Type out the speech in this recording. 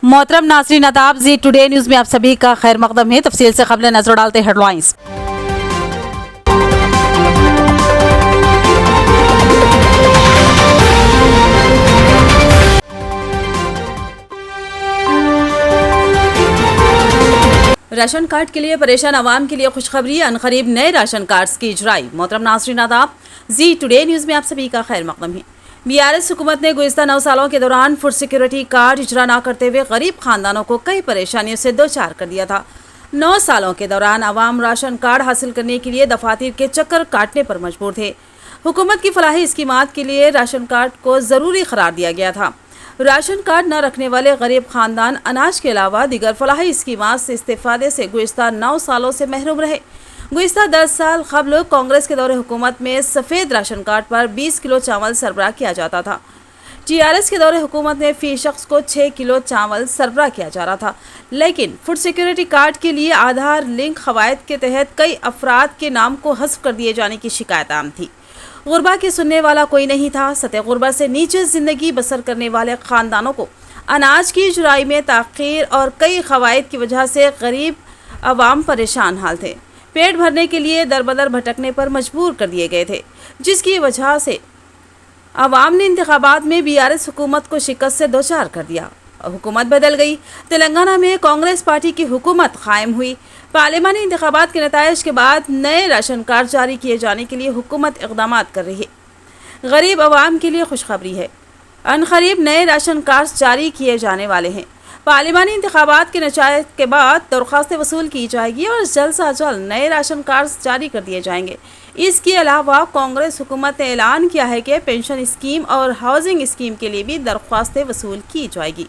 मोहतरम नाज़रीन आदाब, जी टुडे न्यूज़ में आप सभी का खैर मकदम है। तफसील से खबरें नजर डालते हेडलाइंस। राशन कार्ड के लिए परेशान आवाम के लिए खुशखबरी, अनकरीब नए राशन कार्ड्स की इजराई। मोहतरम नाज़रीन आदाब, जी टुडे न्यूज़ में आप सभी का खैर मकदम है। बीआरएस हुकूमत ने गुज़िश्ता 9 सालों के दौरान फूड सिक्योरिटी कार्ड इजरा न करते हुए गरीब खानदानों को कई परेशानियों से दो चार कर दिया था। 9 सालों के दौरान आवाम राशन कार्ड हासिल करने के लिए दफातर के चक्कर काटने पर मजबूर थे। हुकूमत की फलाही स्कीमात के लिए राशन कार्ड को ज़रूरी करार दिया गया था। राशन कार्ड न रखने वाले गरीब खानदान अनाज के अलावा दीगर फलाही स्कीमात से इस्तेफादे से गुज़िश्ता 9 सालों से महरूम रहे। गुज़िश्ता 10 साल कबल कांग्रेस के दौरे हुकूमत में सफ़ेद राशन कार्ड पर 20 किलो चावल सरबराह किया जाता था। टीआरएस के दौरे हुकूमत में फ़ी शख्स को 6 किलो चावल सरबराह किया जा रहा था। लेकिन फूड सिक्योरिटी कार्ड के लिए आधार लिंक कवायद के तहत कई अफराद के नाम को हज़्फ कर दिए जाने की शिकायत आम थी। गुरबा की सुनने वाला कोई नहीं था। सतह गुरबा से नीचे ज़िंदगी बसर करने वाले ख़ानदानों को अनाज की जुराई में ताख़ीर और कई कवायद की वजह से गरीब अवाम परेशान हाल थे। पेट भरने के लिए दर बदर भटकने पर मजबूर कर दिए गए थे, जिसकी वजह से अवाम ने इंतखाबात में बीआरएस हुकूमत को शिकस्त से दो चार कर दिया। हुकूमत बदल गई। तेलंगाना में कांग्रेस पार्टी की हुकूमत कायम हुई। पार्लिमानी इंतखाबात के नताइज के बाद नए राशन कार्ड जारी किए जाने के लिए हुकूमत इक़दाम कर रही है। गरीब अवाम के लिए खुशखबरी है, अनकरीब नए राशन कार्ड जारी किए जाने वाले हैं। पार्लिमानी इंतखाबात के नतीजे के बाद दरख्वास्तें वसूल की जाएगी और जल्द से जल्द नए राशन कार्ड जारी कर दिए जाएंगे। इसके अलावा कांग्रेस हुकूमत ने ऐलान किया है कि पेंशन स्कीम और हाउसिंग स्कीम के लिए भी दरख्वास्तें वसूल की जाएगी।